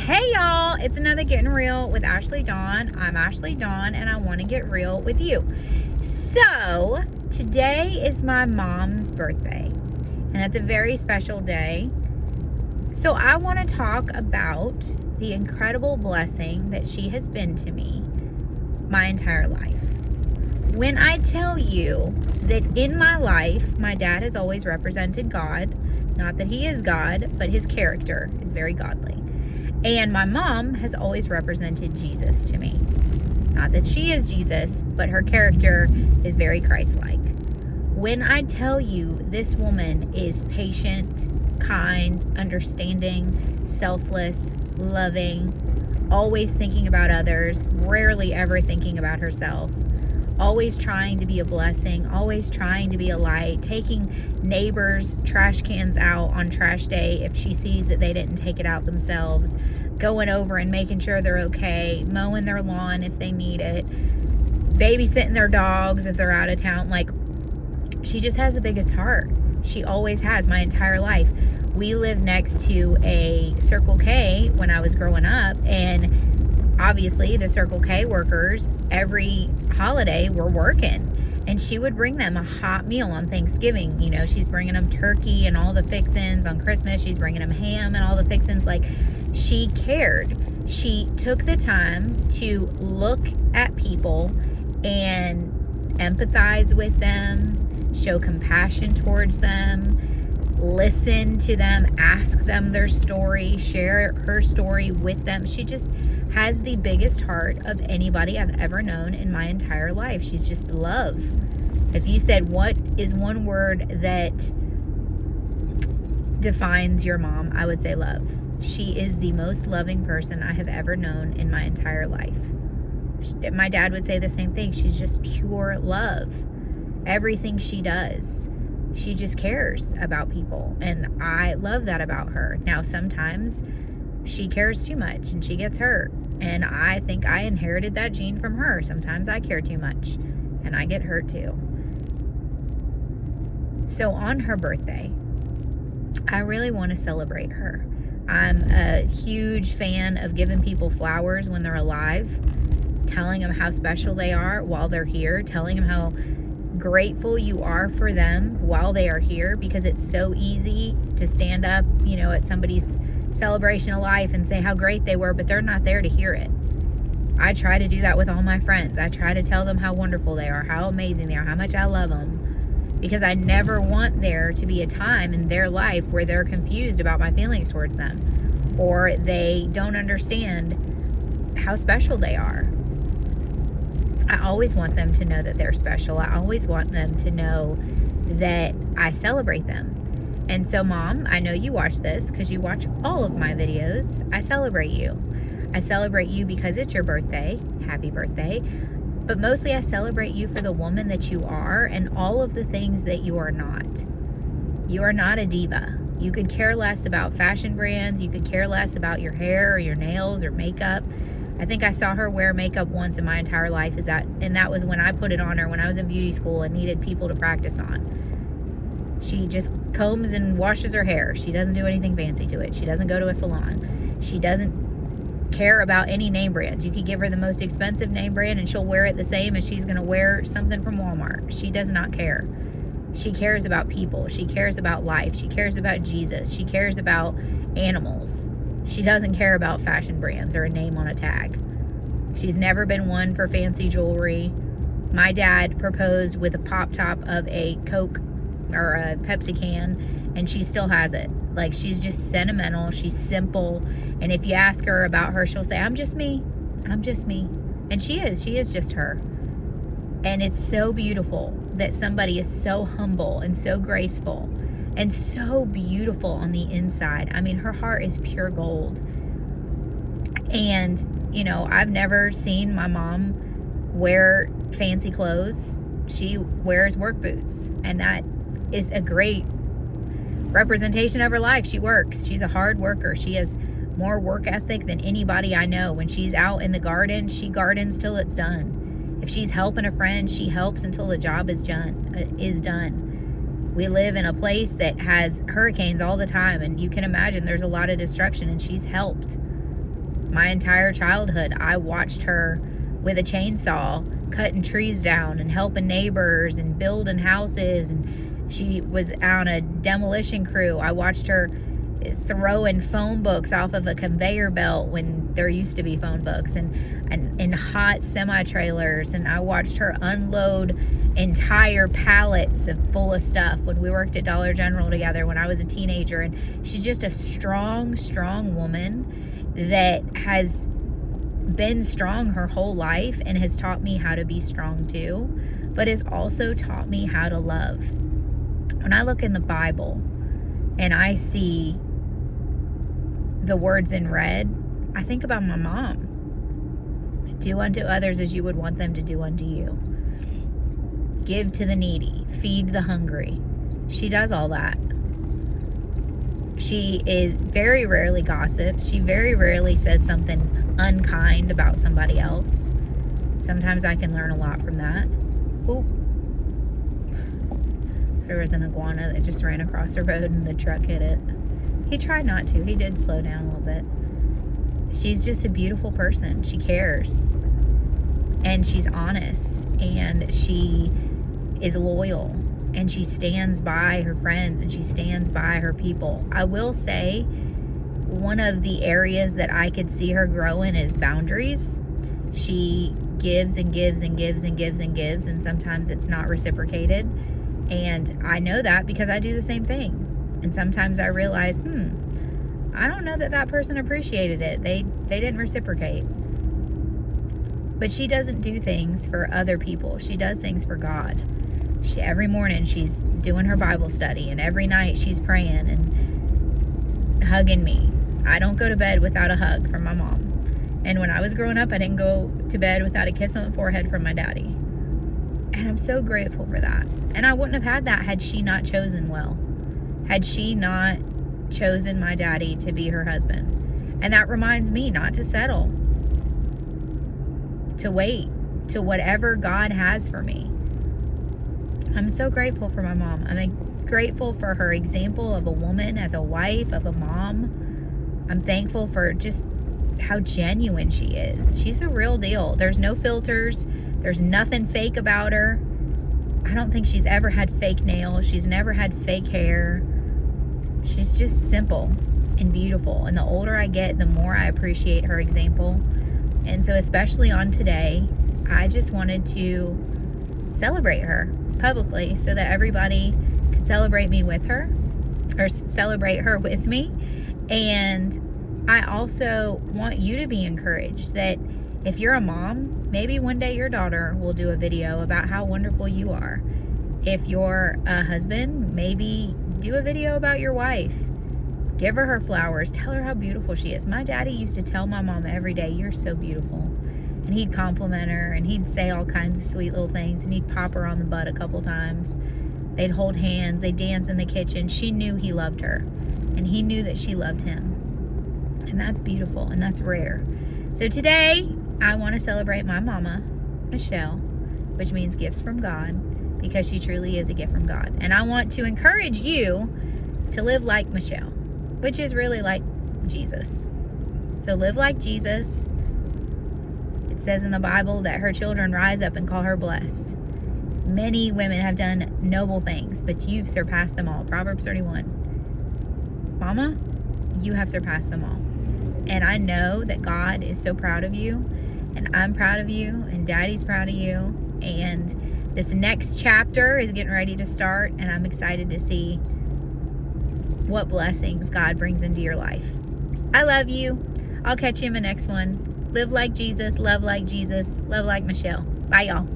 Hey y'all, it's another Gettin Real with Ashleydawn. I'm Ashleydawn and I want to get real with you. So, today is my mom's birthday, and that's a very special day. So, I want to talk about the incredible blessing that she has been to me my entire life. When I tell you that in my life, my dad has always represented God, not that he is God, but his character is very godly. And my mom has always represented Jesus to me. Not that she is Jesus, but her character is very Christ-like. When I tell you this woman is patient, kind, understanding, selfless, loving, always thinking about others, rarely ever thinking about herself, always trying to be a blessing, always trying to be a light, taking neighbors' trash cans out on trash day if she sees that they didn't take it out themselves, going over and making sure they're okay, mowing their lawn if they need it, babysitting their dogs if they're out of town. Like, she just has the biggest heart. She always has my entire life. We lived next to a Circle K when I was growing up, and obviously the Circle K workers every holiday were working, and she would bring them a hot meal on Thanksgiving. You know, she's bringing them turkey and all the fixins. On Christmas, she's bringing them ham and all the fixins. Like, she cared. She took the time to look at people and empathize with them, show compassion towards them, listen to them, ask them their story, share her story with them. She just has the biggest heart of anybody I've ever known in my entire life. She's just love. If you said, what is one word that defines your mom, I would say love. She is the most loving person I have ever known in my entire life. My dad would say the same thing. She's just pure love. Everything she does, she just cares about people, and I love that about her. Now, sometimes she cares too much and she gets hurt, and I think I inherited that gene from her. Sometimes I care too much and I get hurt too. So on her birthday, I really want to celebrate her. I'm a huge fan of giving people flowers when they're alive, telling them how special they are while they're here, telling them how grateful you are for them while they are here, because it's so easy to stand up, at somebody's celebration of life and say how great they were, but they're not there to hear it. I try to do that with all my friends. I try to tell them how wonderful they are, how amazing they are, how much I love them, because I never want there to be a time in their life where they're confused about my feelings towards them, or they don't understand how special they are. I always want them to know that they're special. I always want them to know that I celebrate them. And so, Mom, I know you watch this because you watch all of my videos. I celebrate you. I celebrate you because it's your birthday. Happy birthday. But mostly I celebrate you for the woman that you are and all of the things that you are not. You are not a diva. You could care less about fashion brands. You could care less about your hair or your nails or makeup. I think I saw her wear makeup once in my entire life, and that was when I put it on her when I was in beauty school and needed people to practice on. She just combs and washes her hair. She doesn't do anything fancy to it. She doesn't go to a salon. She doesn't care about any name brands. You could give her the most expensive name brand and she'll wear it the same as she's going to wear something from Walmart. She does not care. She cares about people. She cares about life. She cares about Jesus. She cares about animals. She doesn't care about fashion brands or a name on a tag. She's never been one for fancy jewelry. My dad proposed with a pop top of a Coke or a Pepsi can, and she still has it. Like, she's just sentimental. She's simple. And if you ask her about her, she'll say, I'm just me. I'm just me. And she is just her. And it's so beautiful that somebody is so humble and so graceful and so beautiful on the inside. I mean, her heart is pure gold. And, I've never seen my mom wear fancy clothes. She wears work boots. And that is a great representation of her life. She works. She's a hard worker. She has more work ethic than anybody I know. When she's out in the garden, she gardens till it's done. If she's helping a friend, she helps until the job is done. We live in a place that has hurricanes all the time, and you can imagine there's a lot of destruction, and she's helped. My entire childhood, I watched her with a chainsaw cutting trees down and helping neighbors and building houses, and she was on a demolition crew. I watched her throwing phone books off of a conveyor belt when there used to be phone books, and in hot semi-trailers, and I watched her unload entire pallets full of stuff when we worked at Dollar General together when I was a teenager. And she's just a strong woman that has been strong her whole life and has taught me how to be strong too, but has also taught me how to love. When I look in the Bible and I see the words in red, I think about my mom. Do unto others as you would want them to do unto you. Give to the needy, feed the hungry. She does all that. She is very rarely gossips. She very rarely says something unkind about somebody else. Sometimes I can learn a lot from that. Oop. There was an iguana that just ran across the road and the truck hit it. He tried not to. He did slow down a little bit. She's just a beautiful person. She cares. And she's honest. And she is loyal. And she stands by her friends. And she stands by her people. I will say, one of the areas that I could see her grow in is boundaries. She gives and gives and gives and gives and gives. And sometimes it's not reciprocated. And I know that because I do the same thing. And sometimes I realize, I don't know that person appreciated it. They didn't reciprocate. But she doesn't do things for other people. She does things for God. Every morning she's doing her Bible study, and every night she's praying and hugging me. I don't go to bed without a hug from my mom. And when I was growing up, I didn't go to bed without a kiss on the forehead from my daddy. And I'm so grateful for that. And I wouldn't have had that had she not chosen well. Had she not chosen my daddy to be her husband. And that reminds me not to settle. To wait to whatever God has for me. I'm so grateful for my mom. I'm grateful for her example of a woman, as a wife, of a mom. I'm thankful for just how genuine she is. She's a real deal. There's no filters. There's nothing fake about her. I don't think she's ever had fake nails. She's never had fake hair. She's just simple and beautiful. And the older I get, the more I appreciate her example. And so especially on today, I just wanted to celebrate her publicly so that everybody could celebrate me with her, or celebrate her with me. And I also want you to be encouraged that if you're a mom, maybe one day your daughter will do a video about how wonderful you are. If you're a husband, maybe do a video about your wife. Give her flowers. Tell her how beautiful she is. My daddy used to tell my mom every day, "You're so beautiful." And he'd compliment her, and he'd say all kinds of sweet little things, and he'd pop her on the butt a couple times. They'd hold hands. They'd dance in the kitchen. She knew he loved her, and he knew that she loved him. And that's beautiful, and that's rare. So today, I want to celebrate my mama, Michelle, which means gifts from God, because she truly is a gift from God. And I want to encourage you to live like Michelle, which is really like Jesus. So live like Jesus. It says in the Bible that her children rise up and call her blessed. Many women have done noble things, but you've surpassed them all. Proverbs 31. Mama, you have surpassed them all. And I know that God is so proud of you, and I'm proud of you, and Daddy's proud of you. And this next chapter is getting ready to start, and I'm excited to see what blessings God brings into your life. I love you. I'll catch you in the next one. Live like Jesus, love like Michelle. Bye, y'all.